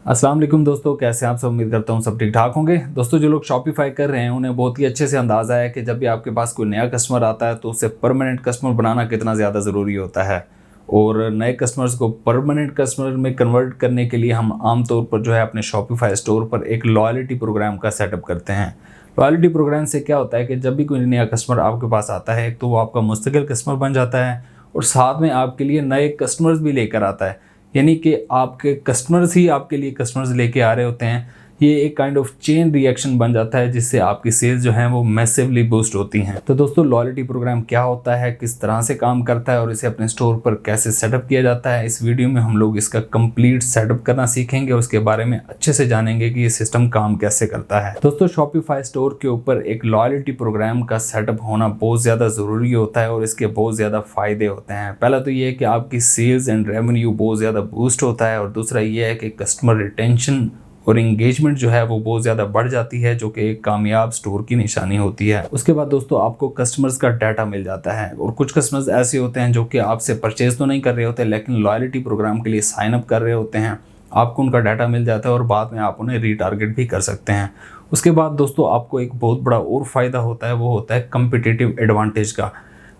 अस्सलाम वालेकुम दोस्तों, कैसे हैं आप सब। उम्मीद करता हूँ सब ठीक ठाक होंगे। दोस्तों, जो लोग शॉपिफाई कर रहे हैं उन्हें बहुत ही अच्छे से अंदाज़ा है कि जब भी आपके पास कोई नया कस्टमर आता है तो उसे परमानेंट कस्टमर बनाना कितना ज़्यादा ज़रूरी होता है। और नए कस्टमर्स को परमानेंट कस्टमर में कन्वर्ट करने के लिए हम आमतौर पर जो है अपने शॉपिफाई स्टोर पर एक लॉयल्टी प्रोग्राम का सेटअप करते हैं। लॉयल्टी प्रोग्राम से क्या होता है कि जब भी कोई नया कस्टमर आपके पास आता है तो वो आपका मुस्तकिल कस्टमर बन जाता है और साथ में आपके लिए नए कस्टमर्स भी लेकर आता है। यानी कि आपके कस्टमर्स ही आपके लिए कस्टमर्स लेके आ रहे होते हैं। ये एक काइंड ऑफ चेन रिएक्शन बन जाता है जिससे आपकी सेल्स जो हैं वो मैसिवली बूस्ट होती हैं। तो दोस्तों, लॉयल्टी प्रोग्राम क्या होता है, किस तरह से काम करता है और इसे अपने स्टोर पर कैसे सेटअप किया जाता है, इस वीडियो में हम लोग इसका कंप्लीट सेटअप करना सीखेंगे और उसके बारे में अच्छे से जानेंगे कि ये सिस्टम काम कैसे करता है। दोस्तों, शॉपिफाई स्टोर के ऊपर एक लॉयल्टी प्रोग्राम का सेटअप होना बहुत ज़्यादा ज़रूरी होता है और इसके बहुत ज़्यादा फ़ायदे होते हैं। पहला तो ये है कि आपकी सेल्स एंड रेवेन्यू बहुत ज़्यादा बूस्ट होता है और दूसरा ये है कि कस्टमर रिटेंशन और इंगेजमेंट जो है वो बहुत ज़्यादा बढ़ जाती है, जो कि एक कामयाब स्टोर की निशानी होती है। उसके बाद दोस्तों, आपको कस्टमर्स का डाटा मिल जाता है और कुछ कस्टमर्स ऐसे होते हैं जो कि आपसे परचेज तो नहीं कर रहे होते लेकिन लॉयल्टी प्रोग्राम के लिए साइन अप कर रहे होते हैं। आपको उनका डाटा मिल जाता है और बाद में आप उन्हें रीटारगेट भी कर सकते हैं। उसके बाद दोस्तों, आपको एक बहुत बड़ा और फ़ायदा होता है, वो होता है कम्पिटिटिव एडवांटेज का।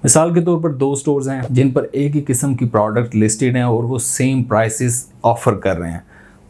मिसाल के तौर पर दो स्टोर्स हैं जिन पर एक ही किस्म की प्रोडक्ट लिस्टेड हैं और वो सेम प्राइसेस ऑफर कर रहे हैं।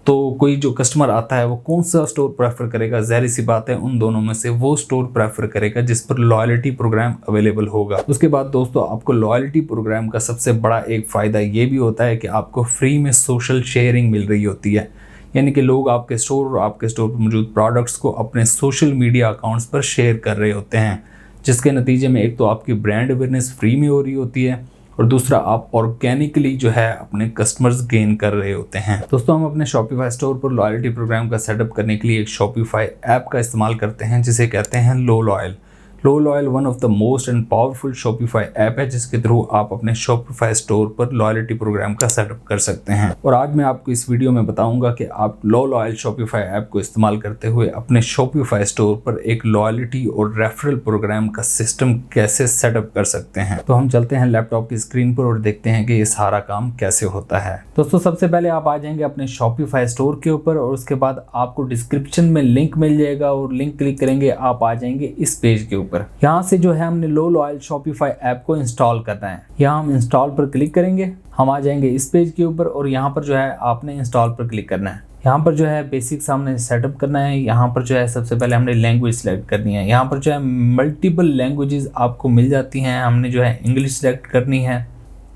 तो कोई जो कस्टमर आता है वो कौन सा स्टोर प्रेफर करेगा? ज़ाहिर सी बात है उन दोनों में से वो स्टोर प्रेफर करेगा जिस पर लॉयल्टी प्रोग्राम अवेलेबल होगा। उसके बाद दोस्तों, आपको लॉयल्टी प्रोग्राम का सबसे बड़ा एक फ़ायदा ये भी होता है कि आपको फ्री में सोशल शेयरिंग मिल रही होती है। यानी कि लोग आपके स्टोर और आपके स्टोर पर मौजूद प्रोडक्ट्स को अपने सोशल मीडिया अकाउंट्स पर शेयर कर रहे होते हैं, जिसके नतीजे में एक तो आपकी ब्रांड अवेयरनेस फ्री में हो रही होती है और दूसरा आप ऑर्गेनिकली जो है अपने कस्टमर्स गेन कर रहे होते हैं। दोस्तों, हम अपने शॉपिफाई स्टोर पर लॉयल्टी प्रोग्राम का सेटअप करने के लिए एक शॉपिफाई ऐप का इस्तेमाल करते हैं जिसे कहते हैं Lo Loyal. Lo Loyal one of the most and powerful Shopify app है जिसके थ्रू आप अपने शॉपिफाई स्टोर पर लॉयल्टी प्रोग्राम का सेटअप कर सकते हैं। और आज मैं आपको इस वीडियो में बताऊंगा कि आप लो लॉयल शॉपिफाई ऐप को इस्तेमाल करते हुए अपने शॉपिफाई स्टोर पर एक लॉयल्टी और रेफरल प्रोग्राम का सिस्टम कैसे सेटअप कर सकते हैं। तो हम चलते हैं लैपटॉप की स्क्रीन पर और देखते हैं कि ये सारा काम कैसे होता है। दोस्तों, सबसे पहले आप आ जाएंगे अपने शॉपिफाई स्टोर के ऊपर और उसके बाद आपको डिस्क्रिप्शन में लिंक मिल जाएगा और लिंक क्लिक करेंगे आप आ जाएंगे इस पेज के ऊपर। यहाँ से जो है हमने लो लॉयल शॉपिफाई ऐप को इंस्टॉल करना है। यहाँ हम इंस्टॉल पर क्लिक करेंगे, हम आ जाएंगे इस पेज के ऊपर और यहाँ पर जो है आपने इंस्टॉल पर क्लिक करना है। यहाँ पर जो है बेसिक्स हमने सेटअप करना है। यहाँ पर जो है सबसे पहले हमने लैंग्वेज सेलेक्ट करनी है। यहाँ पर जो है मल्टीपल लैंग्वेजेस आपको मिल जाती हैं, हमने जो है इंग्लिश सेलेक्ट करनी है।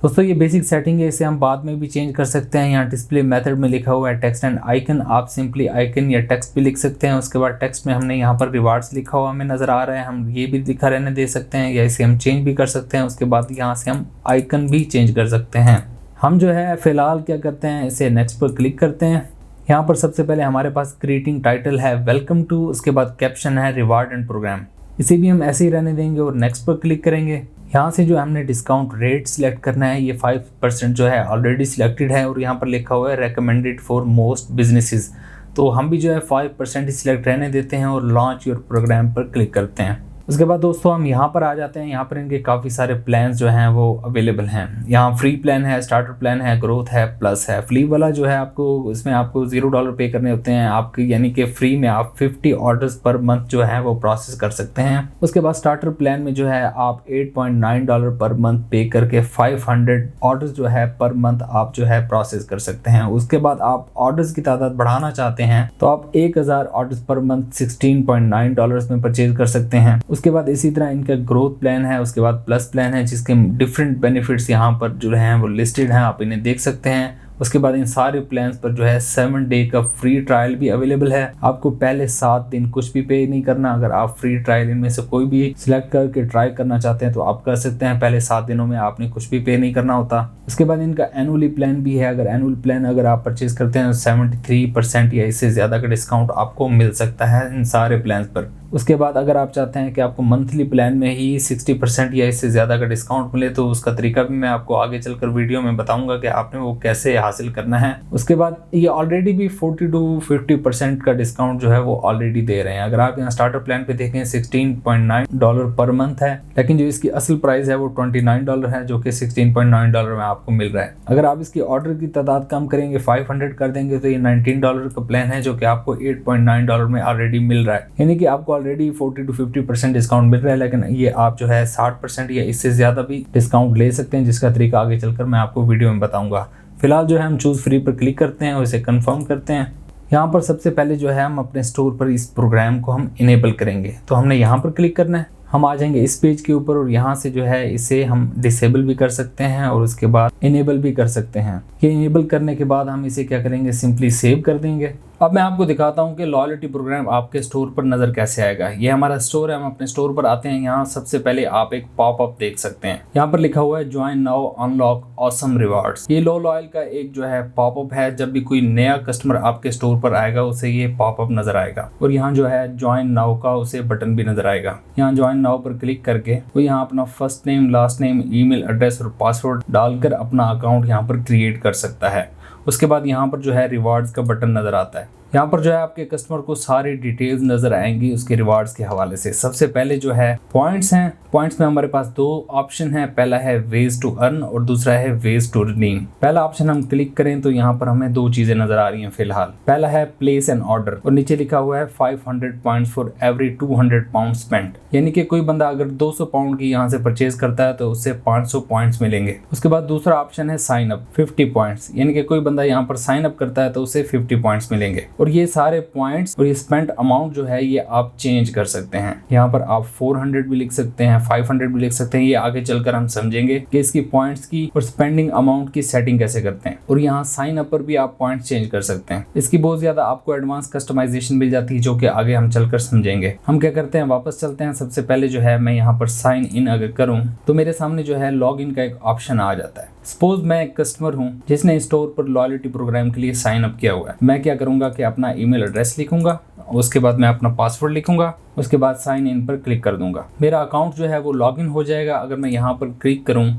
दोस्तों, ये बेसिक सेटिंग है, इसे हम बाद में भी चेंज कर सकते हैं। यहाँ डिस्प्ले मेथड में लिखा हुआ है टेक्स्ट एंड आइकन, आप सिंपली आइकन या टेक्स्ट भी लिख सकते हैं। उसके बाद टेक्स्ट में हमने यहाँ पर रिवार्ड्स लिखा हुआ हमें नज़र आ रहा है, हम ये भी लिखा रहने दे सकते हैं या इसे हम चेंज भी कर सकते हैं। उसके बाद यहाँ से हम आइकन भी चेंज कर सकते हैं। हम जो है फ़िलहाल क्या करते हैं, इसे नेक्स्ट पर क्लिक करते हैं। यहाँ पर सबसे पहले हमारे पास ग्रीटिंग टाइटल है वेलकम टू, उसके बाद कैप्शन है रिवार्ड एंड प्रोग्राम, इसे भी हम ऐसे ही रहने देंगे और नेक्स्ट पर क्लिक करेंगे। यहाँ से जो हमने डिस्काउंट रेट सिलेक्ट करना है, ये 5% जो है ऑलरेडी सिलेक्टेड है और यहाँ पर लिखा हुआ है रेकमेंडेड फॉर मोस्ट बिजनेसेस, तो हम भी जो है 5% ही सिलेक्ट रहने देते हैं और लॉन्च योर प्रोग्राम पर क्लिक करते हैं। उसके बाद दोस्तों हम यहाँ पर आ जाते हैं। यहाँ पर इनके काफ़ी सारे प्लान्स जो हैं वो अवेलेबल हैं। यहाँ फ्री प्लान है, स्टार्टर प्लान है, ग्रोथ है, प्लस है। फ्री वाला जो है आपको इसमें आपको $0 पे करने होते हैं आपके, यानी कि फ्री में आप 50 ऑर्डर्स पर मंथ जो है वो प्रोसेस कर सकते हैं। उसके बाद स्टार्टर प्लान में जो है आप $8.9 पर मंथ पे करके 500 ऑर्डर्स जो है पर मंथ आप जो है प्रोसेस कर सकते हैं। उसके बाद आप ऑर्डर्स की तादाद बढ़ाना चाहते हैं तो आप 1000 ऑर्डर्स पर मंथ $16.9 में परचेज कर सकते हैं। उसके बाद इसी तरह इनका ग्रोथ प्लान है, उसके बाद प्लस प्लान है जिसके डिफरेंट बेनिफिट्स यहाँ पर जो हैं वो लिस्टेड हैं, आप इन्हें देख सकते हैं। उसके बाद इन सारे प्लान्स पर जो है 7 डे का फ्री ट्रायल भी अवेलेबल है। आपको पहले 7 दिन कुछ भी पे नहीं करना। अगर आप फ्री ट्रायल इनमें से कोई भी सिलेक्ट करके ट्राई करना चाहते हैं तो आप कर सकते हैं। पहले 7 दिनों में आपने कुछ भी पे नहीं करना होता। उसके बाद इनका एनुअली प्लान भी है। अगर एनुअल प्लान अगर आप परचेज करते हैं तो 73% या इससे ज़्यादा का डिस्काउंट आपको मिल सकता है इन सारे प्लान्स पर। उसके बाद अगर आप चाहते हैं कि आपको मंथली प्लान में ही 60% या इससे ज़्यादा का डिस्काउंट मिले तो उसका तरीका भी मैं आपको आगे चलकर वीडियो में बताऊंगा कि आपने वो कैसे हासिल करना है। उसके बाद ये ऑलरेडी भी 40 to 50% का डिस्काउंट जो है वो ऑलरेडी दे रहे हैं। अगर आप यहाँ स्टार्टर प्लान पे देखें $16.9 पर मंथ है, लेकिन जो इसकी असल प्राइस है वो $29 है, जो कि $16.9 में आपको मिल रहा है। अगर आप इसकी ऑर्डर की तादाद कम करेंगे, 500 कर देंगे, तो ये $19 का प्लान है जो कि आपको $8.9 में ऑलरेडी मिल रहा है। यानी कि आपको ऑलरेडी 40 to 50% डिस्काउंट मिल रहा है, लेकिन ये आप जो है 60% या इससे ज़्यादा भी डिस्काउंट ले सकते हैं, जिसका तरीका आगे चलकर मैं आपको वीडियो में बताऊंगा। फिलहाल जो है हम चूज़ फ्री पर क्लिक करते हैं और इसे कन्फर्म करते हैं। यहाँ पर सबसे पहले जो है हम अपने स्टोर पर इस प्रोग्राम को हम इनेबल करेंगे, तो हमने यहाँ पर क्लिक करना है। हम आ जाएंगे इस पेज के ऊपर और यहाँ से जो है इसे हम डिसेबल भी कर सकते हैं और उसके बाद इनेबल भी कर सकते हैं। ये इनेबल करने के बाद हम इसे क्या करेंगे, सिंपली सेव कर देंगे। अब मैं आपको दिखाता हूँ कि लॉयल्टी प्रोग्राम आपके स्टोर पर नज़र कैसे आएगा। ये हमारा स्टोर है, हम अपने स्टोर पर आते हैं। यहाँ सबसे पहले आप एक पॉपअप देख सकते हैं, यहाँ पर लिखा हुआ है join now unlock awesome rewards. ये लो लॉयल का एक जो है पॉपअप है। जब भी कोई नया कस्टमर आपके स्टोर पर आएगा उसे ये पॉपअप नजर आएगा और यहाँ जो है ज्वाइन नाउ का उसे बटन भी नजर आएगा। यहाँ ज्वाइन नाउ पर क्लिक करके वो यहाँ अपना first name, last name, email address और पासवर्ड डालकर अपना अकाउंट यहाँ पर क्रिएट कर सकता है। उसके बाद यहाँ पर जो है रिवार्ड्स का बटन नजर आता है। यहाँ पर जो है आपके कस्टमर को सारी डिटेल्स नजर आएंगी उसके रिवार्ड्स के हवाले से। सबसे पहले जो है पॉइंट्स हैं। पॉइंट्स में हमारे पास दो ऑप्शन है, पहला है वेज टू अर्न और दूसरा है वेज टू रिडीम। पहला ऑप्शन हम क्लिक करें तो यहाँ पर हमें दो चीजें नजर आ रही हैं फिलहाल। पहला है प्लेस एन ऑर्डर और नीचे लिखा हुआ है 500 points for every 200 pound spent. यानी कि कोई बंदा अगर 200 पाउंड की यहाँ से परचेज करता है तो उससे 500 पॉइंट्स मिलेंगे। उसके बाद दूसरा ऑप्शन है साइन अप 50 पॉइंट्स, यानी कि कोई बंदा यहाँ पर साइन अप करता है तो उसे 50 पॉइंट्स मिलेंगे। और ये सारे पॉइंट्स और ये स्पेंट अमाउंट जो है ये आप चेंज कर सकते हैं। यहाँ पर आप 400 भी लिख सकते हैं, 500 भी लिख सकते हैं। ये आगे चलकर हम समझेंगे कि इसकी पॉइंट्स की और स्पेंडिंग अमाउंट की सेटिंग कैसे करते हैं। और यहाँ साइन अप पर भी आप पॉइंट्स चेंज कर सकते हैं। इसकी बहुत ज्यादा आपको एडवांस कस्टमाइजेशन मिल जाती है जो कि आगे हम चलकर समझेंगे। हम क्या करते हैं, वापस चलते हैं। सबसे पहले जो है मैं यहाँ पर साइन इन अगर करूँ तो मेरे सामने जो है लॉग इन का एक ऑप्शन आ जाता है। सपोज मैं एक कस्टमर हूँ जिसने स्टोर पर लॉयल्टी प्रोग्राम के लिए साइन अप किया हुआ है। मैं क्या करूंगा कि अपना ईमेल एड्रेस लिखूंगा, उसके बाद मैं अपना पासवर्ड लिखूंगा, उसके बाद साइन इन पर क्लिक कर दूंगा। मेरा अकाउंट जो है वो लॉगिन हो जाएगा। अगर मैं यहाँ पर क्लिक करूँ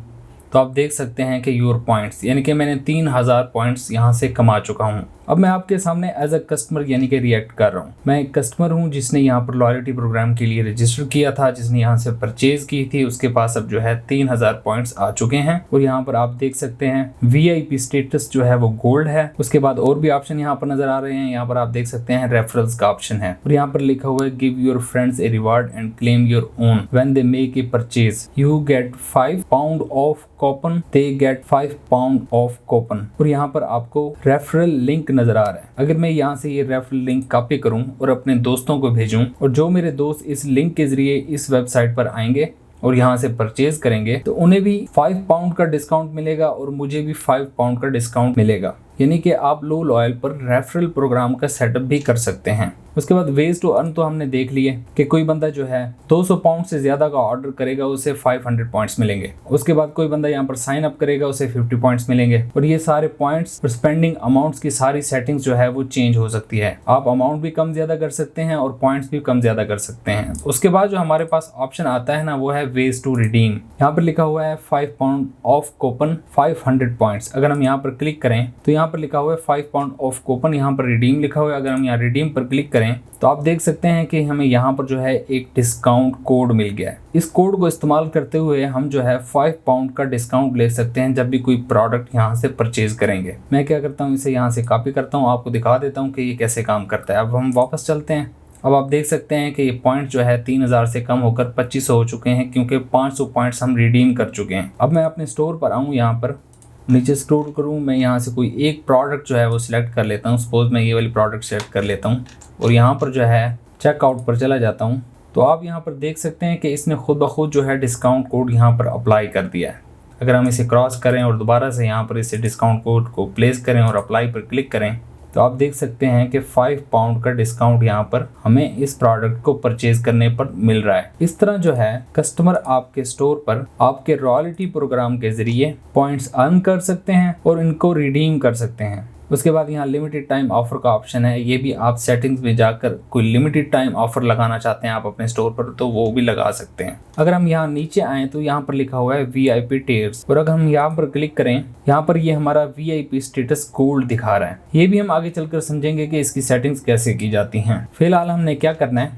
तो आप देख सकते हैं कि योर पॉइंट्स, यानी कि मैंने 3000 पॉइंट्स यहाँ से कमा चुका हूँ। अब मैं आपके सामने एज अ कस्टमर यानी कि रिएक्ट कर रहा हूँ। मैं एक कस्टमर हूँ जिसने यहाँ पर लॉयल्टी प्रोग्राम के लिए रजिस्टर किया था, जिसने यहाँ से परचेज की थी। उसके पास अब जो है 3000 पॉइंट्स आ चुके हैं और यहाँ पर आप देख सकते हैं VIP स्टेटस जो है वो गोल्ड है। उसके बाद और भी ऑप्शन यहाँ पर नजर आ रहे हैं। यहाँ पर आप देख सकते हैं रेफरल्स का ऑप्शन है और यहाँ पर लिखा हुआ है give your friends a reward and claim your own when they make a purchase, you get 5 pound of coupon, they get 5 pound of coupon. और यहाँ पर आपको रेफरल लिंक नजर आ रहा है। अगर मैं यहाँ से ये रेफरल लिंक कॉपी करूँ और अपने दोस्तों को भेजूं और जो मेरे दोस्त इस लिंक के जरिए इस वेबसाइट पर आएंगे और यहाँ से परचेज करेंगे तो उन्हें भी 5 पाउंड का डिस्काउंट मिलेगा और मुझे भी 5 पाउंड का डिस्काउंट मिलेगा। यानी कि आप लो लॉयल पर रेफरल प्रोग्राम का सेटअप भी कर सकते हैं। उसके बाद वेज टू अर्न तो हमने देख लिए कि कोई बंदा जो है 200 पाउंड से ज्यादा का ऑर्डर करेगा उसे 500 पॉइंट्स मिलेंगे। उसके बाद कोई बंदा यहाँ पर साइन अप करेगा उसे 50 पॉइंट्स मिलेंगे। और ये सारे पॉइंट्स और स्पेंडिंग अमाउंट्स की सारी सेटिंग्स जो है वो चेंज हो सकती है। आप अमाउंट भी कम ज्यादा कर सकते हैं और पॉइंट्स भी कम ज्यादा कर सकते हैं। उसके बाद जो हमारे पास ऑप्शन आता है ना वो है वेज टू रिडीम। यहाँ पर लिखा हुआ है 5 पाउंड ऑफ कूपन 500 पॉइंट्स। अगर हम यहाँ पर क्लिक करें तो यहाँ पर लिखा हुआ है 5 पाउंड ऑफ कूपन, यहाँ पर रिडीम लिखा हुआ है। अगर हम यहाँ रिडीम पर क्लिक करें तो आप देख सकते हैं कि हमें यहाँ पर जो है एक डिस्काउंट कोड मिल गया है। इस कोड को इस्तेमाल करते हुए हम जो है 5 पाउंड का डिस्काउंट ले सकते हैं जब भी कोई प्रोडक्ट यहाँ से परचेज करेंगे। मैं क्या करता हूँ, इसे यहाँ से कॉपी करता हूँ, आपको दिखा देता हूँ कि ये कैसे काम करता है। अब हम वापस चलते हैं। अब आप देख सकते हैं कि ये पॉइंट जो है 3000 से कम होकर 2500 हो चुके हैं क्योंकि 500 पॉइंट्स हम रिडीम कर चुके हैं। अब मैं अपने स्टोर पर आऊँ, यहाँ पर नीचे स्क्रॉल करूँ, मैं यहाँ से कोई एक प्रोडक्ट जो है वो सिलेक्ट कर लेता हूँ। सपोज मैं ये वाली प्रोडक्ट सेलेक्ट कर लेता हूँ और यहाँ पर जो है चेकआउट पर चला जाता हूँ। तो आप यहाँ पर देख सकते हैं कि इसने खुद ब खुद जो है डिस्काउंट कोड यहाँ पर अप्लाई कर दिया है। अगर हम इसे क्रॉस करें और दोबारा से यहाँ पर इसे डिस्काउंट कोड को प्लेस करें और अप्लाई पर क्लिक करें तो आप देख सकते हैं कि 5 पाउंड का डिस्काउंट यहाँ पर हमें इस प्रोडक्ट को परचेज करने पर मिल रहा है। इस तरह जो है कस्टमर आपके स्टोर पर आपके रॉयल्टी प्रोग्राम के जरिए पॉइंट्स अर्न कर सकते हैं और इनको रिडीम कर सकते हैं। उसके बाद यहाँ लिमिटेड टाइम ऑफर का ऑप्शन है, ये भी आप सेटिंग्स में जाकर कोई लिमिटेड टाइम ऑफर लगाना चाहते हैं आप अपने स्टोर पर तो वो भी लगा सकते हैं। अगर हम यहाँ नीचे आए तो यहाँ पर लिखा हुआ है VIP टियर्स, और अगर हम यहाँ पर क्लिक करें यहाँ पर ये हमारा VIP स्टेटस गोल्ड दिखा रहा है। ये भी हम आगे चलकर समझेंगे कि इसकी सेटिंग्स कैसे की जाती हैं। फिलहाल हमने क्या करना है,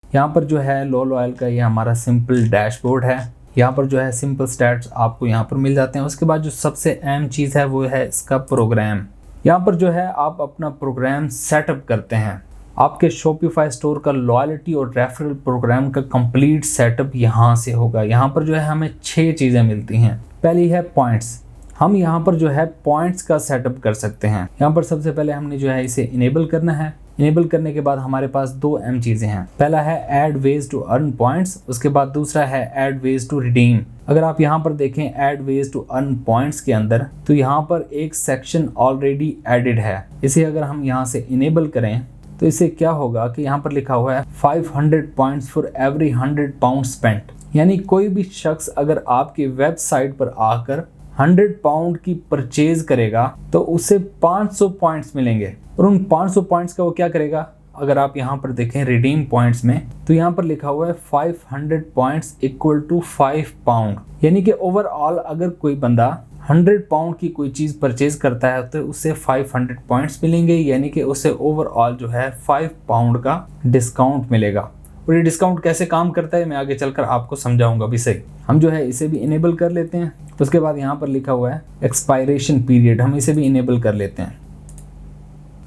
यहाँ पर जो है लो लॉयल का ये हमारा सिंपल डैशबोर्ड है, यहाँ पर जो है सिंपल स्टैट्स आपको यहाँ पर मिल जाते हैं। उसके बाद जो सबसे अहम चीज़ है वो है इसका प्रोग्राम। यहाँ पर जो है आप अपना प्रोग्राम सेटअप करते हैं। आपके शॉपिफाई स्टोर का लॉयल्टी और रेफरल प्रोग्राम का कंप्लीट सेटअप यहाँ से होगा। यहाँ पर जो है हमें 6 चीज़ें मिलती हैं। पहली है पॉइंट्स, हम यहाँ पर जो है पॉइंट्स का सेटअप कर सकते हैं। यहाँ पर सबसे पहले हमने जो है इसे इनेबल करना है। इनेबल करने के बाद हमारे पास 2 अहम चीज़ें हैं। पहला है add ways to earn points, उसके बाद दूसरा है ऐड वेज टू रिडीम। अगर आप यहाँ पर देखें add ways to earn points के अंदर तो यहाँ पर एक सेक्शन ऑलरेडी एडेड है। इसे अगर हम यहाँ से इनेबल करें तो इससे क्या होगा कि यहाँ पर लिखा हुआ है 500 points for every 100 pound spent, यानी कोई भी शख्स अगर आपकी वेबसाइट पर आकर 100 पाउंड की परचेज करेगा तो उसे 500 पॉइंट्स मिलेंगे, और उन 500 पॉइंट्स का वो क्या करेगा, अगर आप यहाँ पर देखें रिडीम पॉइंट्स में तो यहाँ पर लिखा हुआ है 500 पॉइंट्स इक्वल टू 5 पाउंड, यानी कि ओवरऑल अगर कोई बंदा 100 पाउंड की कोई चीज़ परचेज करता है तो उससे 500 पॉइंट्स मिलेंगे, यानी कि उसे ओवरऑल जो है 5 पाउंड का डिस्काउंट मिलेगा। और ये डिस्काउंट कैसे काम करता है मैं आगे चलकर आपको समझाऊंगा भी सही। हम जो है इसे भी इनेबल कर लेते हैं। उसके बाद यहाँ पर लिखा हुआ है एक्सपायरेशन पीरियड, हम इसे भी इनेबल कर लेते हैं।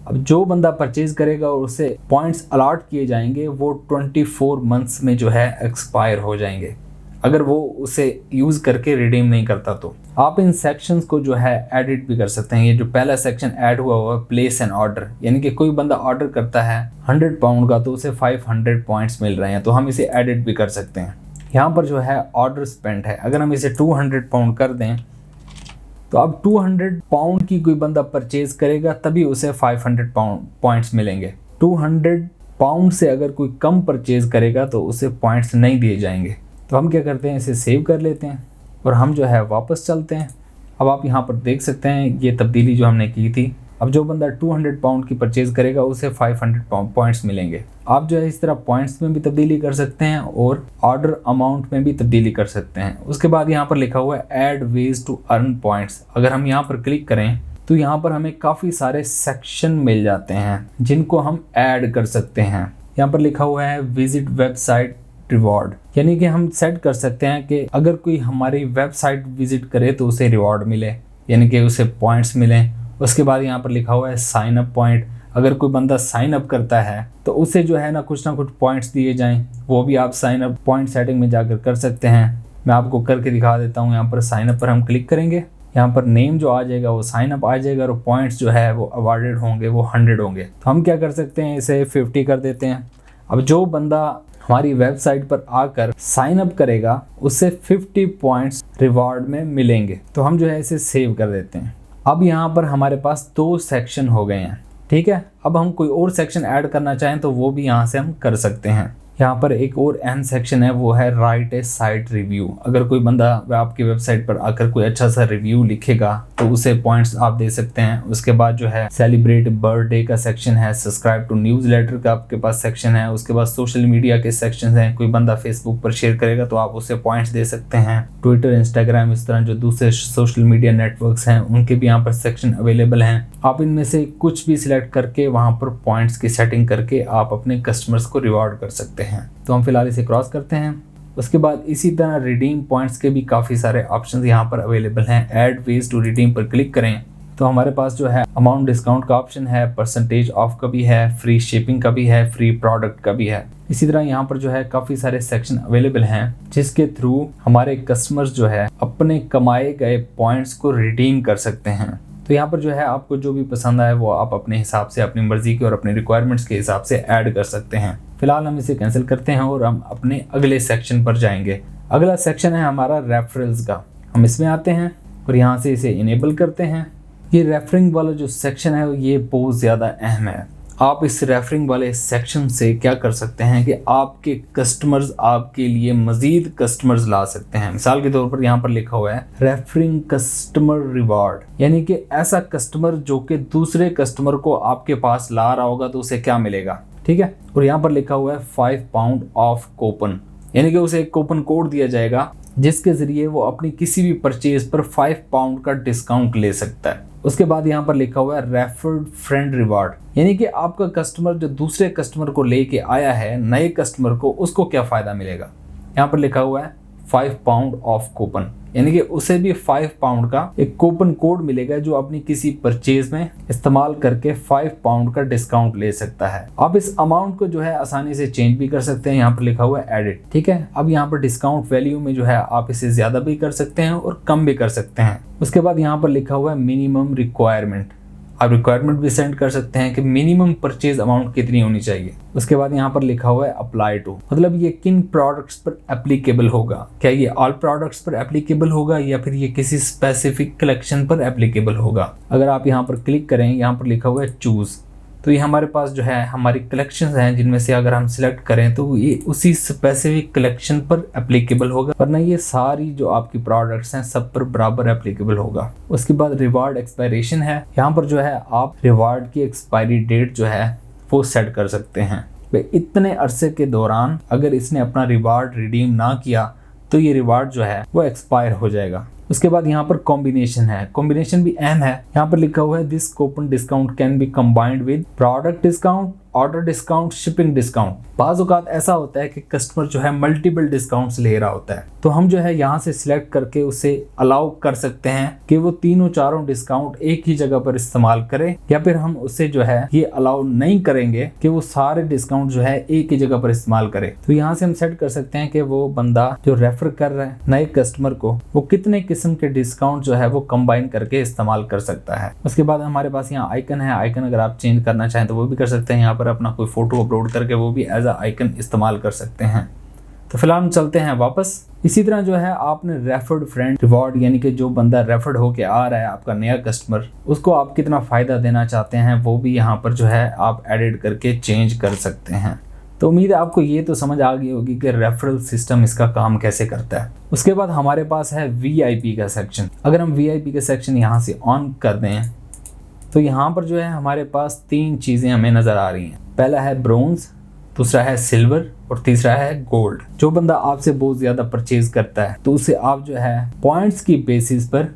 अब जो बंदा परचेज करेगा और उसे पॉइंट्स अलॉट किए जाएंगे वो 24 मंथ्स में जो है एक्सपायर हो जाएंगे, अगर वो उसे यूज़ करके रिडीम नहीं करता तो। आप इन सेक्शंस को जो है एडिट भी कर सकते हैं। ये जो पहला सेक्शन ऐड हुआ हुआ है प्लेस एन ऑर्डर, यानी कि कोई बंदा ऑर्डर करता है 100 पाउंड का तो उसे 500 पॉइंट्स मिल रहे हैं, तो हम इसे एडिट भी कर सकते हैं। यहाँ पर जो है ऑर्डर स्पेंड है, अगर हम इसे 200 पाउंड कर दें तो अब 200 पाउंड की कोई बंदा परचेज करेगा तभी उसे 500 पॉइंट्स मिलेंगे। 200 पाउंड से अगर कोई कम परचेज करेगा तो उसे पॉइंट्स नहीं दिए जाएंगे। तो हम क्या करते हैं, इसे सेव कर लेते हैं और हम जो है वापस चलते हैं। अब आप यहाँ पर देख सकते हैं ये तब्दीली जो हमने की थी। अब जो बंदा 200 पाउंड की परचेज करेगा उसे 500 पॉइंट्स मिलेंगे। आप जो है इस तरह पॉइंट्स में भी तब्दीली कर सकते हैं और ऑर्डर अमाउंट में भी तब्दीली कर सकते हैं। उसके बाद यहाँ पर लिखा हुआ है add ways to earn points, अगर हम यहाँ पर क्लिक करें तो यहाँ पर हमें काफ़ी सारे सेक्शन मिल जाते हैं जिनको हम ऐड कर सकते हैं। यहाँ पर लिखा हुआ है विजिट वेबसाइट रिवॉर्ड, यानी कि हम सेट कर सकते हैं कि अगर कोई हमारी वेबसाइट विजिट करे तो उसे रिवॉर्ड मिले, यानी कि उसे पॉइंट्स मिलें। उसके बाद यहाँ पर लिखा हुआ है साइन अप पॉइंट, अगर कोई बंदा साइन अप करता है तो उसे जो है ना कुछ पॉइंट्स दिए जाएं, वो भी आप साइन अप पॉइंट सेटिंग में जाकर कर सकते हैं। मैं आपको करके दिखा देता हूँ। यहाँ पर साइन अप पर हम क्लिक करेंगे, यहाँ पर नेम जो आ जाएगा वो साइन अप आ जाएगा और पॉइंट्स जो है वो अवार्डेड होंगे वो 100 होंगे। तो हम क्या कर सकते हैं, इसे 50 कर देते हैं। अब जो बंदा हमारी वेबसाइट पर आकर साइन अप करेगा उससे 50 पॉइंट्स रिवॉर्ड में मिलेंगे। तो हम जो है इसे सेव कर देते हैं। अब यहाँ पर हमारे पास 2 सेक्शन हो गए हैं, ठीक है। अब हम कोई और सेक्शन ऐड करना चाहें तो वो भी यहाँ से हम कर सकते हैं। यहाँ पर एक और अहम सेक्शन है, वो है राइट ए साइट रिव्यू। अगर कोई बंदा आपकी वेबसाइट पर आकर कोई अच्छा सा रिव्यू लिखेगा तो उसे पॉइंट्स आप दे सकते हैं। उसके बाद जो है सेलिब्रेट बर्थडे का सेक्शन है, सब्सक्राइब टू न्यूज़लेटर का आपके पास सेक्शन है। उसके बाद सोशल मीडिया के सेक्शन हैं, कोई बंदा फेसबुक पर शेयर करेगा तो आप उसे पॉइंट्स दे सकते हैं। ट्विटर, इंस्टाग्राम, इस तरह जो दूसरे सोशल मीडिया नेटवर्क्स हैं उनके भी यहाँ पर सेक्शन अवेलेबल हैं। आप इनमें से कुछ भी सिलेक्ट करके वहाँ पर पॉइंट्स की सेटिंग करके आप अपने कस्टमर्स को रिवॉर्ड कर सकते हैं। तो हम फिलहाल इसे क्रॉस करते हैं। उसके बाद इसी तरह रिडीम पॉइंट्स के भी काफ़ी सारे ऑप्शंस यहाँ पर अवेलेबल हैं। ऐड वेज टू रिडीम पर क्लिक करें तो हमारे पास जो है अमाउंट डिस्काउंट का ऑप्शन है, परसेंटेज ऑफ का भी है, फ्री शिपिंग का भी है, फ्री प्रोडक्ट का भी है। इसी तरह यहाँ पर जो है काफ़ी सारे सेक्शन अवेलेबल हैं जिसके थ्रू हमारे कस्टमर्स जो है अपने कमाए गए पॉइंट्स को रिडीम कर सकते हैं। तो यहाँ पर जो है आपको जो भी पसंद आए वो आप अपने हिसाब से, अपनी मर्जी के और अपने रिक्वायरमेंट्स के हिसाब से ऐड कर सकते हैं। फिलहाल हम इसे कैंसिल करते हैं और हम अपने अगले सेक्शन पर जाएंगे। अगला सेक्शन है हमारा रेफरल्स का। हम इसमें आते हैं और यहाँ से इसे इनेबल करते हैं। ये रेफरिंग वाला जो सेक्शन है ये बहुत ज़्यादा अहम है। आप इस रेफरिंग वाले सेक्शन से क्या कर सकते हैं कि आपके कस्टमर्स आपके लिए मजीद कस्टमर्स ला सकते हैं। मिसाल के तौर पर यहाँ पर लिखा हुआ है रेफरिंग कस्टमर रिवार्ड, यानी कि ऐसा कस्टमर जो कि दूसरे कस्टमर को आपके पास ला रहा होगा तो उसे क्या मिलेगा, ठीक है। और यहाँ पर लिखा हुआ है 5 पाउंड ऑफ कूपन, यानी कि उसे एक कूपन कोड दिया जाएगा जिसके जरिए वो अपनी किसी भी परचेज पर 5 पाउंड का डिस्काउंट ले सकता है। उसके बाद यहाँ पर लिखा हुआ है रेफर्ड फ्रेंड रिवार्ड, यानी कि आपका कस्टमर जो दूसरे कस्टमर को लेके आया है, नए कस्टमर को, उसको क्या फ़ायदा मिलेगा। यहाँ पर लिखा हुआ है 5 पाउंड ऑफ कूपन, यानी कि उसे भी 5 पाउंड का एक कूपन कोड मिलेगा जो अपनी किसी परचेज में इस्तेमाल करके 5 पाउंड का डिस्काउंट ले सकता है। आप इस अमाउंट को जो है आसानी से चेंज भी कर सकते हैं। यहाँ पर लिखा हुआ है एडिट, ठीक है। अब यहाँ पर डिस्काउंट वैल्यू में जो है आप इसे ज़्यादा भी कर सकते हैं और कम भी कर सकते हैं। उसके बाद यहाँ पर लिखा हुआ है मिनिमम रिक्वायरमेंट, आप रिक्वायरमेंट भी सेंड कर सकते हैं कि मिनिमम परचेज अमाउंट कितनी होनी चाहिए। उसके बाद यहाँ पर लिखा हुआ है अप्लाई टू, मतलब ये किन प्रोडक्ट्स पर एप्लीकेबल होगा, क्या ये ऑल प्रोडक्ट्स पर एप्लीकेबल होगा या फिर ये किसी स्पेसिफिक कलेक्शन पर एप्लीकेबल होगा। अगर आप यहाँ पर क्लिक करें, यहाँ पर लिखा हुआ है चूज, तो ये हमारे पास जो है हमारी कलेक्शंस हैं जिनमें से अगर हम सिलेक्ट करें तो ये उसी स्पेसिफिक कलेक्शन पर एप्लीकेबल होगा, वरना ये सारी जो आपकी प्रोडक्ट्स हैं सब पर बराबर एप्लीकेबल होगा। उसके बाद रिवार्ड एक्सपायरेशन है, यहाँ पर जो है आप रिवार्ड की एक्सपायरी डेट जो है वो सेट कर सकते हैं। इतने अरसे के दौरान अगर इसने अपना रिवार्ड रिडीम ना किया तो ये रिवार्ड जो है वो एक्सपायर हो जाएगा। उसके बाद यहाँ पर कॉम्बिनेशन है, कॉम्बिनेशन भी अहम है। यहाँ पर लिखा हुआ है this coupon discount can be combined with product discount, order discount, shipping discount. बाज़ औक़ात ऐसा होता है कि कस्टमर जो है मल्टीपल डिस्काउंट्स ले रहा होता है, तो हम जो है यहाँ से सिलेक्ट करके उसे अलाउ कर सकते हैं कि वो तीनों चारों डिस्काउंट एक ही जगह पर इस्तेमाल करे, या फिर हम उसे जो है ये अलाउ नहीं करेंगे कि वो सारे डिस्काउंट जो है एक ही जगह पर इस्तेमाल करे। तो यहाँ से हम सेट कर सकते हैं कि वो बंदा जो रेफर कर रहा है नए कस्टमर को, वो कितने किस्म के डिस्काउंट जो है वो कंबाइन करके इस्तेमाल कर सकता है। उसके बाद हमारे पास यहाँ आइकन है, आइकन अगर आप चेंज करना चाहें तो वो भी कर सकते हैं। यहाँ पर अपना कोई फोटो अपलोड करके वो भी एज अ आइकन इस्तेमाल कर सकते हैं। तो फिलहाल हम चलते हैं वापस। इसी तरह जो है आपने रेफर्ड फ्रेंड रिवॉर्ड, यानी कि जो बंदा रेफर्ड होके आ रहा है आपका नया कस्टमर, उसको आप कितना फ़ायदा देना चाहते हैं वो भी यहाँ पर जो है आप एडिट करके चेंज कर सकते हैं। तो उम्मीद है आपको ये तो समझ आ गई होगी कि रेफरल सिस्टम इसका काम कैसे करता है। उसके बाद हमारे पास है VIP का सेक्शन। अगर हम VIP का सेक्शन यहाँ से ऑन कर दें तो यहाँ पर जो है हमारे पास 3 चीज़ें हमें नज़र आ रही हैं। पहला है ब्रोंज, दूसरा है सिल्वर और तीसरा है गोल्ड। जो बंदा आपसे बहुत ज़्यादा परचेज करता है तो उसे आप जो है पॉइंट्स की बेसिस पर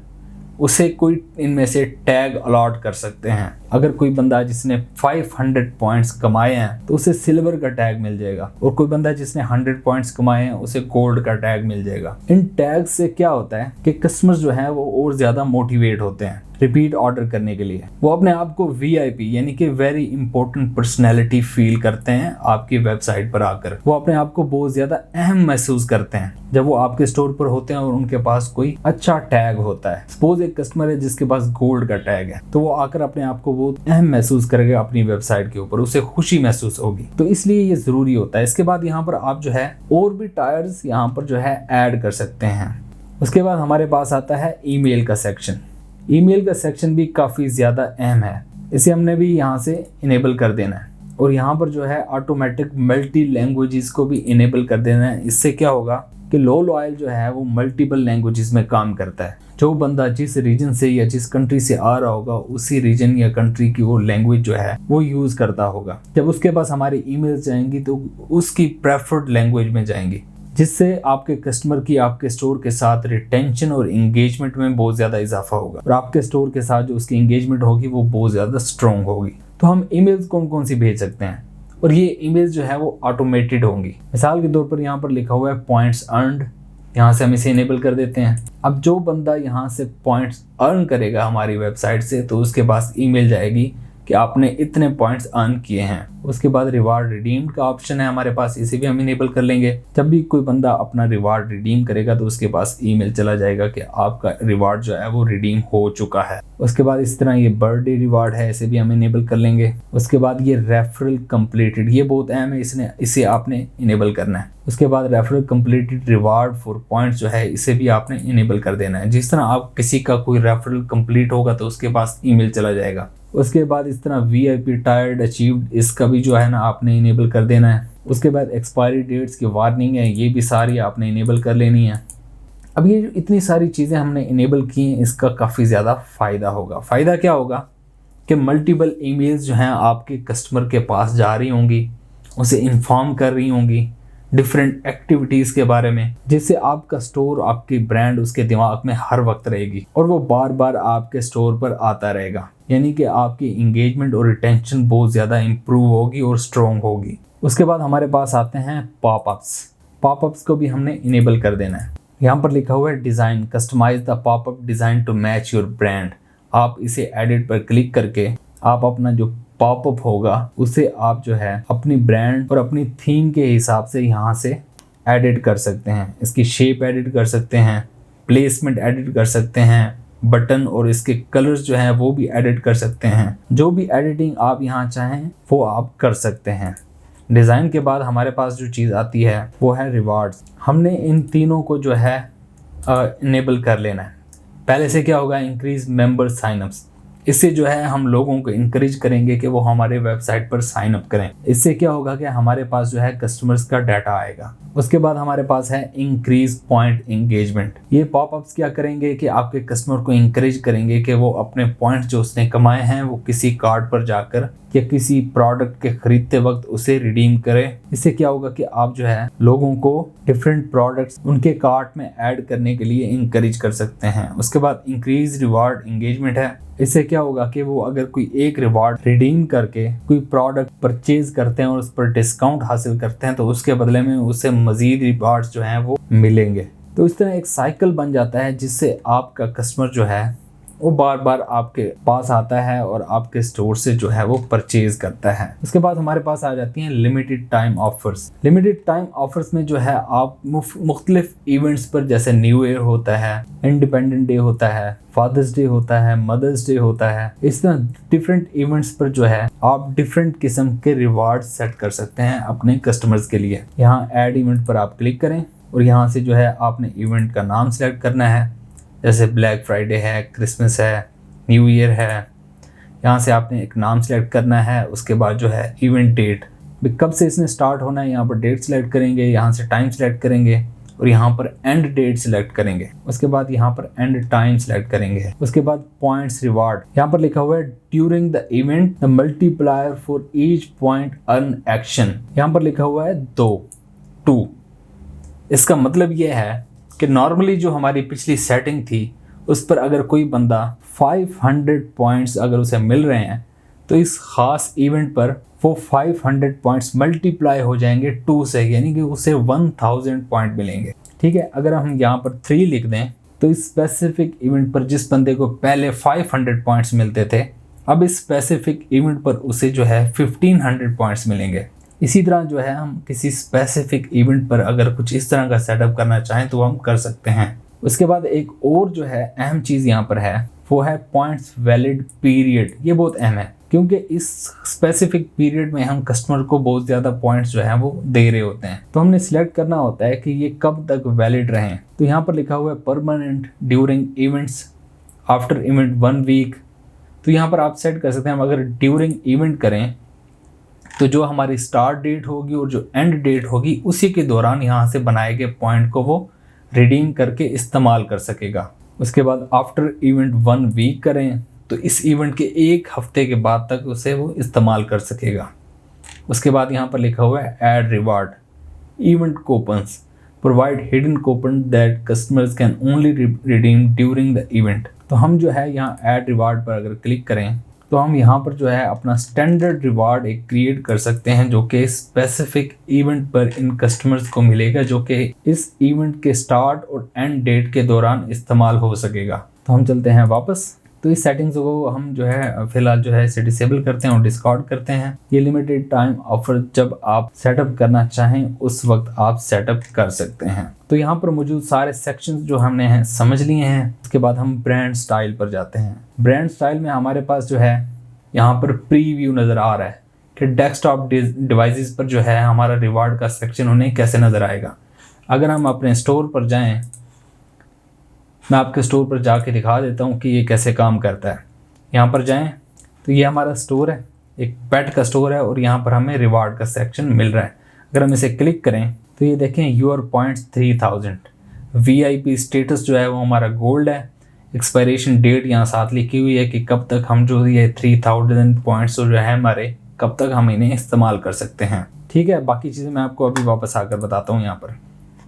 उसे कोई इनमें से टैग अलॉट कर सकते हैं। अगर कोई बंदा जिसने 500 पॉइंट्स कमाए हैं तो उसे सिल्वर का टैग मिल जाएगा, और कोई बंदा जिसने 100 पॉइंट्स कमाए हैं उसे गोल्ड का टैग मिल जाएगा। इन टैग से क्या होता है कि कस्टमर्स जो हैं वो और ज़्यादा मोटिवेट होते हैं रिपीट ऑर्डर करने के लिए। वो अपने आप को VIP यानी कि वेरी इंपॉर्टेंट पर्सनैलिटी फील करते हैं आपकी वेबसाइट पर आकर। वो अपने आप को बहुत ज़्यादा अहम महसूस करते हैं जब वो आपके स्टोर पर होते हैं और उनके पास कोई अच्छा टैग होता है। सपोज एक कस्टमर है जिसके पास गोल्ड का टैग है, तो वो आकर अपने आप को बहुत अहम महसूस करेगा अपनी वेबसाइट के ऊपर, उसे खुशी महसूस होगी। तो इसलिए ये ज़रूरी होता है। इसके बाद यहाँ पर आप जो है और भी टायर्स यहाँ पर जो है ऐड कर सकते हैं। उसके बाद हमारे पास आता है ईमेल का सेक्शन। ईमेल का सेक्शन भी काफ़ी ज़्यादा अहम है, इसे हमने भी यहाँ से इनेबल कर देना है, और यहाँ पर जो है ऑटोमेटिक मल्टी लैंग्वेजेस को भी इनेबल कर देना है। इससे क्या होगा कि लो लॉयल जो है वो मल्टीपल लैंग्वेजेस में काम करता है। जो बंदा जिस रीजन से या जिस कंट्री से आ रहा होगा उसी रीजन या कंट्री की वो लैंग्वेज जो है वो यूज़ करता होगा। जब उसके पास हमारी ईमेल्स जाएंगी तो उसकी प्रेफर्ड लैंग्वेज में जाएंगी, जिससे आपके कस्टमर की आपके स्टोर के साथ रिटेंशन और इंगेजमेंट में बहुत ज़्यादा इजाफा होगा, और आपके स्टोर के साथ जो उसकी इंगेजमेंट होगी वो बहुत ज़्यादा स्ट्रॉन्ग होगी। तो हम ईमेल्स कौन कौन सी भेज सकते हैं, और ये ईमेल्स जो है वो ऑटोमेटेड होंगी। मिसाल के तौर पर यहाँ पर लिखा हुआ है पॉइंट्स अर्नड, यहाँ से हम इसे इनेबल कर देते हैं। अब जो बंदा यहाँ से पॉइंट्स अर्न करेगा हमारी वेबसाइट से तो उसके पास ईमेल जाएगी कि आपने इतने पॉइंट्स अर्न किए हैं। उसके बाद रिवार्ड रिडीम्ड का ऑप्शन है हमारे पास, इसे भी हम इनेबल कर लेंगे। जब भी कोई बंदा अपना रिवार्ड रिडीम करेगा तो उसके पास ईमेल चला जाएगा कि आपका रिवार्ड जो है वो रिडीम हो चुका है। उसके बाद इस तरह ये बर्थडे रिवार्ड है, इसे भी हम इनेबल कर लेंगे। उसके बाद ये रेफरल कंप्लीटेड, ये बहुत अहम है, इसे आपने इनेबल करना है। उसके बाद referral completed reward for points जो है इसे भी आपने इनेबल कर देना है। जिस तरह आप किसी का कोई रेफरल कंप्लीट होगा तो उसके पास ईमेल चला जाएगा। उसके बाद इस तरह VIP टायर्ड अचीव्ड, इसका भी जो है ना आपने इनेबल कर देना है। उसके बाद एक्सपायरी डेट्स की वार्निंग है, ये भी सारी आपने इनेबल कर लेनी है। अब ये जो इतनी सारी चीज़ें हमने इनेबल की हैं, इसका काफ़ी ज़्यादा फ़ायदा होगा। फ़ायदा क्या होगा कि मल्टीपल ईमेल्स जो हैं आपके कस्टमर के पास जा रही होंगी, उसे इन्फॉर्म कर रही होंगी डिफरेंट एक्टिविटीज़ के बारे में, जिससे आपका स्टोर, आपकी ब्रांड उसके दिमाग में हर वक्त रहेगी और वो बार बार आपके स्टोर पर आता रहेगा। यानी कि आपकी इंगेजमेंट और रिटेंशन बहुत ज़्यादा इम्प्रूव होगी और स्ट्रॉन्ग होगी। उसके बाद हमारे पास आते हैं पॉपअप्स। पॉपअप्स को भी हमने इनेबल कर देना है। यहाँ पर लिखा हुआ है design, customise the popup design to match your brand. आप इसे एडिट पर क्लिक करके आप अपना जो पॉपअप होगा उसे आप जो है अपनी ब्रांड और अपनी थीम के हिसाब से यहाँ से एडिट कर सकते हैं। इसकी शेप एडिट कर सकते हैं, प्लेसमेंट एडिट कर सकते हैं, बटन और इसके कलर्स जो हैं वो भी एडिट कर सकते हैं। जो भी एडिटिंग आप यहाँ चाहें वो आप कर सकते हैं। डिज़ाइन के बाद हमारे पास जो चीज़ आती है वो है रिवार्ड्स। हमने इन तीनों को जो है इनेबल कर लेना है। पहले से क्या होगा, इंक्रीज मेंबर साइनअप्स। इससे जो है हम लोगों को इंकरेज करेंगे कि वो हमारे वेबसाइट पर साइन अप करें। इससे क्या होगा कि हमारे पास जो है कस्टमर्स का डाटा आएगा। उसके बाद हमारे पास है इंक्रीज पॉइंट एंगेजमेंट। ये पॉपअप्स क्या करेंगे कि आपके कस्टमर को इंकरेज करेंगे कि वो अपने पॉइंट्स जो उसने कमाए हैं वो किसी कार्ड पर जाकर या किसी प्रोडक्ट के खरीदते वक्त उसे रिडीम करे। इससे क्या होगा कि आप जो है लोगों को डिफरेंट प्रोडक्ट्स उनके कार्ट में ऐड करने के लिए इंकरेज कर सकते हैं। उसके बाद इंक्रीज रिवार्ड एंगेजमेंट है। इससे क्या होगा कि वो अगर कोई एक रिवार्ड रिडीम करके कोई प्रोडक्ट परचेज करते हैं और उस पर डिस्काउंट हासिल करते हैं तो उसके बदले में उसे मजीद रिवार्ड्स जो हैं वो मिलेंगे। तो इस तरह एक साइकिल बन जाता है जिससे आपका कस्टमर जो है वो बार बार आपके पास आता है और आपके स्टोर से जो है वो परचेज करता है। उसके बाद हमारे पास आ जाती हैं limited time offers. Limited time offers में जो है आप मुख्तलिफ इवेंट्स पर, जैसे न्यू ईयर होता है, इंडिपेंडेंट डे होता है, फादर्स डे होता है, मदर्स डे होता है, इस तरह डिफरेंट इवेंट्स पर जो है आप डिफरेंट किस्म के रिवार्ड सेट कर सकते हैं अपने कस्टमर्स के लिए। यहाँ ऐड इवेंट पर आप क्लिक करें और यहाँ से जो है आपने इवेंट का नाम सेलेक्ट करना है। जैसे ब्लैक फ्राइडे है, क्रिसमस है, न्यू ईयर है। यहाँ से आपने एक नाम सेलेक्ट करना है। उसके बाद जो है इवेंट डेट, कब से इसने स्टार्ट होना है, यहाँ पर डेट सेलेक्ट करेंगे, यहाँ से टाइम सेलेक्ट करेंगे और यहाँ पर एंड डेट सेलेक्ट करेंगे। उसके बाद यहाँ पर एंड टाइम सेलेक्ट करेंगे। उसके बाद पॉइंट्स रिवार्ड, यहाँ पर लिखा हुआ है during the event the multiplier for each point earn action. यहाँ पर लिखा हुआ है 2। इसका मतलब ये है कि नॉर्मली जो हमारी पिछली सेटिंग थी उस पर अगर कोई बंदा 500 पॉइंट्स अगर उसे मिल रहे हैं तो इस ख़ास इवेंट पर वो 500 पॉइंट्स मल्टीप्लाई हो जाएंगे 2 से, यानी कि उसे 1000 पॉइंट मिलेंगे। ठीक है, अगर हम यहाँ पर 3 लिख दें तो इस स्पेसिफिक इवेंट पर जिस बंदे को पहले 500 पॉइंट्स मिलते थे, अब इस स्पेसिफिक इवेंट पर उसे जो है 1500 पॉइंट्स मिलेंगे। इसी तरह जो है हम किसी स्पेसिफिक इवेंट पर अगर कुछ इस तरह का सेटअप करना चाहें तो हम कर सकते हैं। उसके बाद एक और जो है अहम चीज़ यहाँ पर है वो है पॉइंट्स वैलिड पीरियड। ये बहुत अहम है क्योंकि इस स्पेसिफिक पीरियड में हम कस्टमर को बहुत ज़्यादा पॉइंट्स जो है वो दे रहे होते हैं, तो हमने सिलेक्ट करना होता है कि ये कब तक वैलिड रहें। तो यहाँ पर लिखा हुआ है permanent during events after event 1 week. तो यहाँ पर आप सेट कर सकते हैं, हम अगर ड्यूरिंग इवेंट करें तो जो हमारी स्टार्ट डेट होगी और जो एंड डेट होगी उसी के दौरान यहाँ से बनाए गए पॉइंट को वो रिडीम करके इस्तेमाल कर सकेगा। उसके बाद आफ्टर इवेंट 1 वीक करें तो इस इवेंट के 1 हफ्ते के बाद तक उसे वो इस्तेमाल कर सकेगा। उसके बाद यहाँ पर लिखा हुआ है add reward event coupons provide hidden coupon that customers can only redeem during the event. तो हम जो है यहाँ ऐड रिवार्ड पर अगर क्लिक करें तो हम यहाँ पर जो है अपना स्टैंडर्ड रिवार्ड एक क्रिएट कर सकते हैं जो कि स्पेसिफिक इवेंट पर इन कस्टमर्स को मिलेगा, जो कि इस इवेंट के स्टार्ट और एंड डेट के दौरान इस्तेमाल हो सकेगा। तो हम चलते हैं वापस। तो इस सेटिंग्स को हम जो है फिलहाल जो है इसे डिसेबल करते हैं और डिस्कार्ड करते हैं। ये लिमिटेड टाइम ऑफर जब आप सेटअप करना चाहें उस वक्त आप सेटअप कर सकते हैं। तो यहाँ पर मौजूद सारे सेक्शंस जो हमने हैं समझ लिए हैं। उसके बाद हम ब्रांड स्टाइल पर जाते हैं। ब्रांड स्टाइल में हमारे पास जो है यहाँ पर प्रीव्यू नज़र आ रहा है कि डेस्कटॉप डिवाइसेस पर जो है हमारा रिवार्ड का सेक्शन उन्हें कैसे नज़र आएगा। अगर हम अपने स्टोर पर जाएं, मैं आपके स्टोर पर जाके दिखा देता हूँ कि ये कैसे काम करता है। यहाँ पर जाएं, तो ये हमारा स्टोर है, एक पेट का स्टोर है और यहाँ पर हमें रिवार्ड का सेक्शन मिल रहा है। अगर हम इसे क्लिक करें तो ये देखें योर पॉइंट्स 3000, VIP स्टेटस जो है वो हमारा गोल्ड है। एक्सपायरेशन डेट यहाँ साथ लिखी हुई है कि कब तक हम जो ये 3000 पॉइंट्स जो है हमारे, कब तक हम इन्हें इस्तेमाल कर सकते हैं। ठीक है, बाकी चीज़ें मैं आपको अभी वापस आकर बताता हूँ। यहाँ पर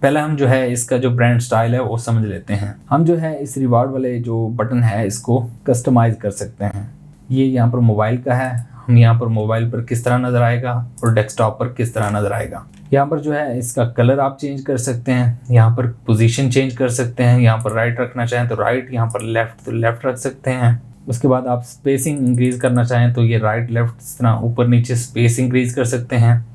पहले हम जो है इसका जो ब्रांड स्टाइल है वो समझ लेते हैं। हम जो है इस रिवार्ड वाले जो बटन है इसको कस्टमाइज कर सकते हैं। ये यहाँ पर मोबाइल का है, हम यहाँ पर मोबाइल पर किस तरह नज़र आएगा और डेस्कटॉप पर किस तरह नज़र आएगा। यहाँ पर जो है इसका कलर आप चेंज कर सकते हैं, यहाँ पर पोजीशन चेंज कर सकते हैं, यहाँ पर राइट रखना चाहें तो राइट, यहाँ पर लेफ्ट तो लेफ्ट रख सकते हैं। उसके बाद आप स्पेसिंग इंक्रीज़ करना चाहें तो ये राइट लेफ्ट इस तरह ऊपर नीचे स्पेस इंक्रीज़ कर सकते हैं।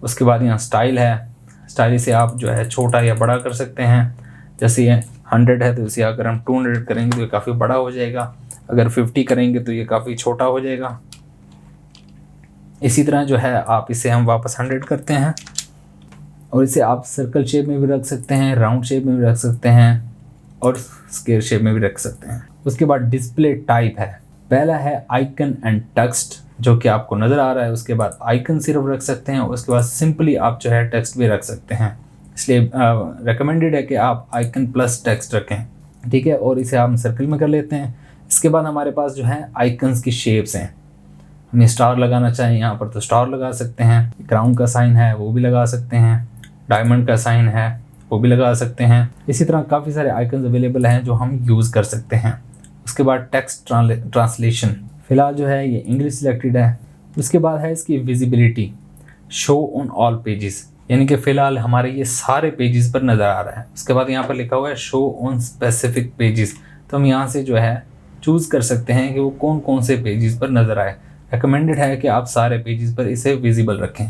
उसके बाद यहाँ स्टाइल है, स्टाइल से आप जो है छोटा या बड़ा कर सकते हैं। जैसे ये 100 है तो इसे अगर हम 200 करेंगे तो ये काफ़ी बड़ा हो जाएगा, अगर 50 करेंगे तो ये काफ़ी छोटा हो जाएगा। इसी तरह जो है आप इसे हम वापस 100 करते हैं और इसे आप सर्कल शेप में भी रख सकते हैं, राउंड शेप में भी रख सकते हैं और स्क्वायर शेप में भी रख सकते हैं। उसके बाद डिस्प्ले टाइप है, पहला है आइकन एंड टेक्स्ट जो कि आपको नज़र आ रहा है। उसके बाद आइकन सिर्फ रख सकते हैं, उसके बाद सिंपली आप जो है टेक्स्ट भी रख सकते हैं। इसलिए रिकमेंडेड है कि आप आइकन प्लस टेक्स्ट रखें। ठीक है, और इसे हम सर्कल में कर लेते हैं। इसके बाद हमारे पास जो है आइकन्स की शेप्स हैं। हमें स्टार लगाना चाहें यहाँ पर तो स्टार लगा सकते हैं, क्राउन का साइन है वो भी लगा सकते हैं, डायमंड का साइन है वो भी लगा सकते हैं। इसी तरह काफ़ी सारे आइकन्स अवेलेबल हैं जो हम यूज़ कर सकते हैं। उसके बाद टेक्स्ट ट्रांसलेशन, फ़िलहाल जो है ये इंग्लिश सिलेक्टेड है। उसके बाद है इसकी visibility, show on all pages, यानी कि फ़िलहाल हमारे ये सारे पेजेस पर नज़र आ रहा है। उसके बाद यहाँ पर लिखा हुआ है शो ऑन स्पेसिफिक पेजेस, तो हम यहाँ से जो है चूज़ कर सकते हैं कि वो कौन कौन से पेजेस पर नज़र आए। रिकमेंडेड है कि आप सारे पेजेस पर इसे विजिबल रखें।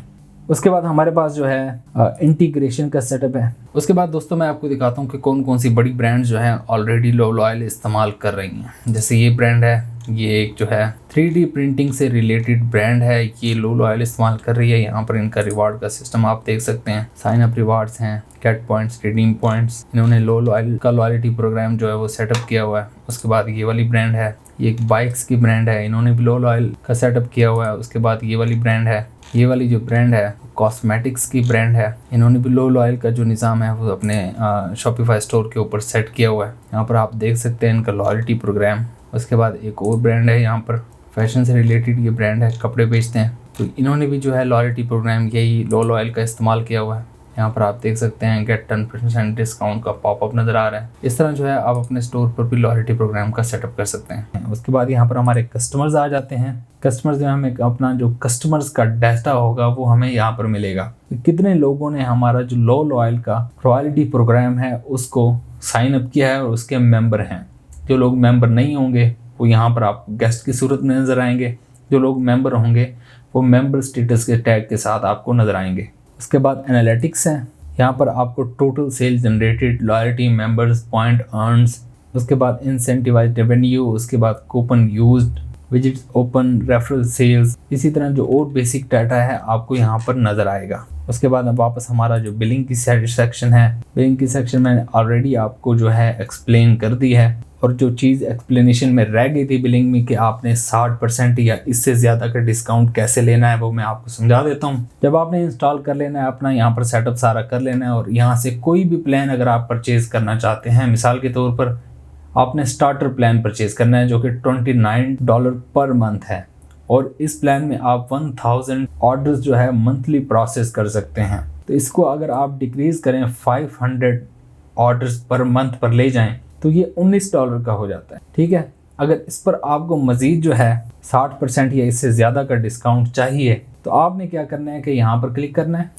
उसके बाद हमारे पास जो है इंटीग्रेशन का सेटअप है। उसके बाद दोस्तों मैं आपको दिखाता हूँ कि कौन कौन सी बड़ी ब्रांड्स जो हैं ऑलरेडी लोल ऑयल इस्तेमाल कर रही हैं। जैसे ये ब्रांड है, ये एक जो है 3D प्रिंटिंग से रिलेटेड ब्रांड है, ये लोल ऑयल इस्तेमाल कर रही है। यहाँ पर इनका रिवार्ड का सिस्टम आप देख सकते हैं, साइन अप रिवार्ड्स हैं, गेट पॉइंट्स, रिडीम पॉइंट्स। इन्होंने लोल ऑयल का लॉयल्टी प्रोग्राम जो है वो सेटअप किया हुआ है। उसके बाद ये वाली ब्रांड है, ये एक बाइक्स की ब्रांड है, इन्होंने भी लोल ऑयल का सेटअप किया हुआ है। उसके बाद ये वाली ब्रांड है, ये वाली जो ब्रांड है कॉस्मेटिक्स की ब्रांड है, इन्होंने भी लोल ऑयल का जो निज़ाम है वो अपने शॉपिफाई स्टोर के ऊपर सेट किया हुआ है। यहाँ पर आप देख सकते हैं इनका लॉयल्टी प्रोग्राम। उसके बाद एक और ब्रांड है, यहाँ पर फैशन से रिलेटेड ये ब्रांड है, कपड़े बेचते हैं, तो इन्होंने भी जो है लॉयल्टी प्रोग्राम यही लोल ऑयल का इस्तेमाल किया हुआ है। यहाँ पर आप देख सकते हैं गेट 10% डिस्काउंट का पॉपअप नज़र आ रहा है। इस तरह जो है आप अपने स्टोर पर भी लॉयल्टी प्रोग्राम का सेटअप कर सकते हैं। उसके बाद यहाँ पर हमारे कस्टमर्स आ जाते हैं। कस्टमर्स जो हमें अपना जो कस्टमर्स का डाटा होगा वो हमें यहाँ पर मिलेगा। कितने लोगों ने हमारा जो लोल ऑयल का रॉयल्टी प्रोग्राम है उसको साइन अप किया है और उसके मेंबर हैं। जो लोग मेंबर नहीं होंगे वो यहाँ पर आपको गेस्ट की सूरत में नज़र आएंगे। जो लोग मेंबर होंगे वो मेंबर स्टेटस के टैग के साथ आपको नज़र आएंगे। उसके बाद एनालिटिक्स है, यहाँ पर आपको total sales generated, loyalty members, point earns, उसके बाद इंसेंटिवाइज्ड रेवेन्यू, उसके बाद coupon used, visits open, referral sales, इसी तरह जो और बेसिक डाटा है आपको यहाँ पर नज़र आएगा। उसके बाद अब वापस हमारा जो बिलिंग की सेक्शन है, बिलिंग की सेक्शन मैंने ऑलरेडी आपको जो है एक्सप्लेन कर दी है। और जो चीज़ एक्सप्लेनेशन में रह गई थी बिलिंग में कि आपने 60% या इससे ज़्यादा का डिस्काउंट कैसे लेना है वो मैं आपको समझा देता हूँ। जब आपने इंस्टॉल कर लेना है, अपना यहाँ पर सेटअप सारा कर लेना है और यहाँ से कोई भी प्लान अगर आप परचेज़ करना चाहते हैं, मिसाल के तौर पर आपने स्टार्टर प्लान परचेज़ करना है जो कि $29 पर मंथ है और इस प्लान में आप 1000 ऑर्डर्स जो है मंथली प्रोसेस कर सकते हैं। तो इसको अगर आप डिक्रीज़ करें 500 ऑर्डर्स पर मंथ पर ले जाएं तो ये $19 का हो जाता है। ठीक है, अगर इस पर आपको मज़ीद जो है 60% या इससे ज़्यादा का डिस्काउंट चाहिए तो आपने क्या करना है कि यहाँ पर क्लिक करना है,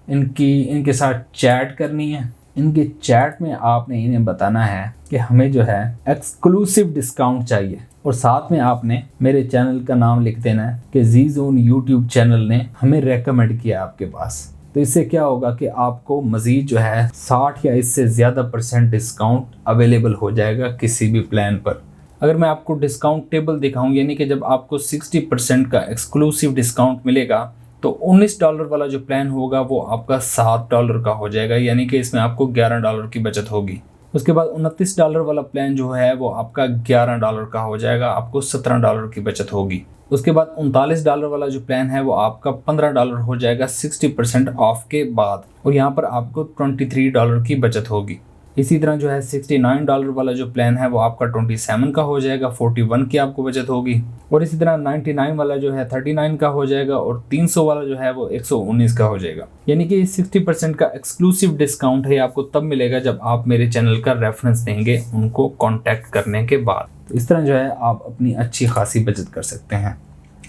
इनके साथ चैट करनी है। इनके चैट में आपने इन्हें बताना है कि हमें जो है एक्सक्लूसिव डिस्काउंट चाहिए और साथ में आपने मेरे चैनल का नाम लिख देना है कि जी जोन यूट्यूब चैनल ने हमें रेकमेंड किया आपके पास। तो इससे क्या होगा कि आपको मज़ीद जो है 60 या इससे ज़्यादा % डिस्काउंट अवेलेबल हो जाएगा किसी भी प्लान पर। अगर मैं आपको डिस्काउंट टेबल दिखाऊं, यानी कि जब आपको 60% का एक्सक्लूसिव डिस्काउंट मिलेगा तो $19 वाला जो प्लान होगा वो आपका $7 का हो जाएगा, यानी कि इसमें आपको $11 की बचत होगी। उसके बाद $29 वाला प्लान जो है वो आपका $11 का हो जाएगा, आपको $17 की बचत होगी। उसके बाद $39 वाला जो प्लान है वो आपका $15 हो जाएगा 60% ऑफ के बाद, और यहाँ पर आपको $23 की बचत होगी। इसी तरह जो है $69 वाला जो प्लान है वो आपका 27 का हो जाएगा, 41 की आपको बचत होगी। और इसी तरह 99 वाला जो है 39 का हो जाएगा, और 300 वाला जो है वो 119 का हो जाएगा। यानी कि 60% का एक्सक्लूसिव डिस्काउंट है आपको तब मिलेगा जब आप मेरे चैनल का रेफरेंस देंगे उनको कॉन्टैक्ट करने के बाद। तो इस तरह जो है आप अपनी अच्छी खासी बचत कर सकते हैं।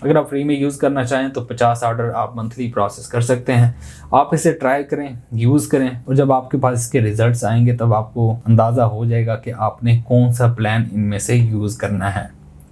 अगर आप फ्री में यूज़ करना चाहें तो 50 ऑर्डर आप मंथली प्रोसेस कर सकते हैं। आप इसे ट्राई करें, यूज़ करें, और जब आपके पास इसके रिजल्ट्स आएंगे तब आपको अंदाज़ा हो जाएगा कि आपने कौन सा प्लान इनमें से यूज़ करना है।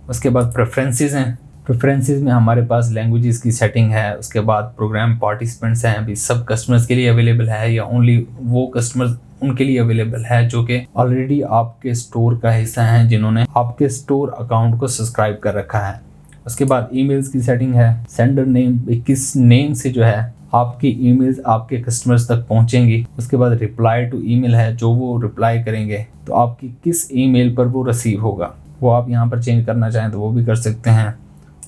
उसके बाद प्रेफरेंसेस हैं। प्रेफरेंसेस में हमारे पास लैंग्वेजेस की सेटिंग है। उसके बाद प्रोग्राम पार्टिसिपेंट्स हैं, अभी सब कस्टमर्स के लिए अवेलेबल है या ओनली वो कस्टमर्स उनके लिए अवेलेबल है जो कि ऑलरेडी आपके स्टोर का हिस्सा हैं, जिन्होंने आपके स्टोर अकाउंट को सब्सक्राइब कर रखा है। उसके बाद ईमेल्स की सेटिंग है। सेंडर नेम, किस नेम से जो है आपकी ईमेल्स आपके कस्टमर्स तक पहुंचेंगी। उसके बाद रिप्लाई टू ईमेल है, जो वो रिप्लाई करेंगे तो आपकी किस ईमेल पर वो रिसीव होगा, वो आप यहाँ पर चेंज करना चाहें तो वो भी कर सकते हैं।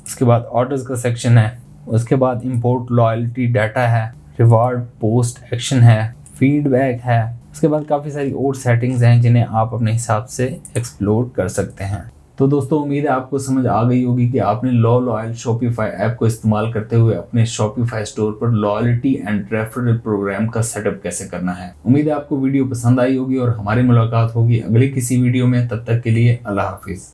उसके बाद ऑर्डर्स का सेक्शन है। उसके बाद इंपोर्ट लॉयल्टी डाटा है, रिवार्ड पोस्ट एक्शन है, फीडबैक है। उसके बाद काफ़ी सारी और सेटिंग्स हैं जिन्हें आप अपने हिसाब से एक्सप्लोर कर सकते हैं। तो दोस्तों उम्मीद है आपको समझ आ गई होगी कि आपने लॉयल शॉपिफाई ऐप को इस्तेमाल करते हुए अपने शॉपिफाई स्टोर पर लॉयल्टी एंड रेफरल प्रोग्राम का सेटअप कैसे करना है। उम्मीद है आपको वीडियो पसंद आई होगी और हमारी मुलाकात होगी अगली किसी वीडियो में। तब तक के लिए अल्लाह हाफिज।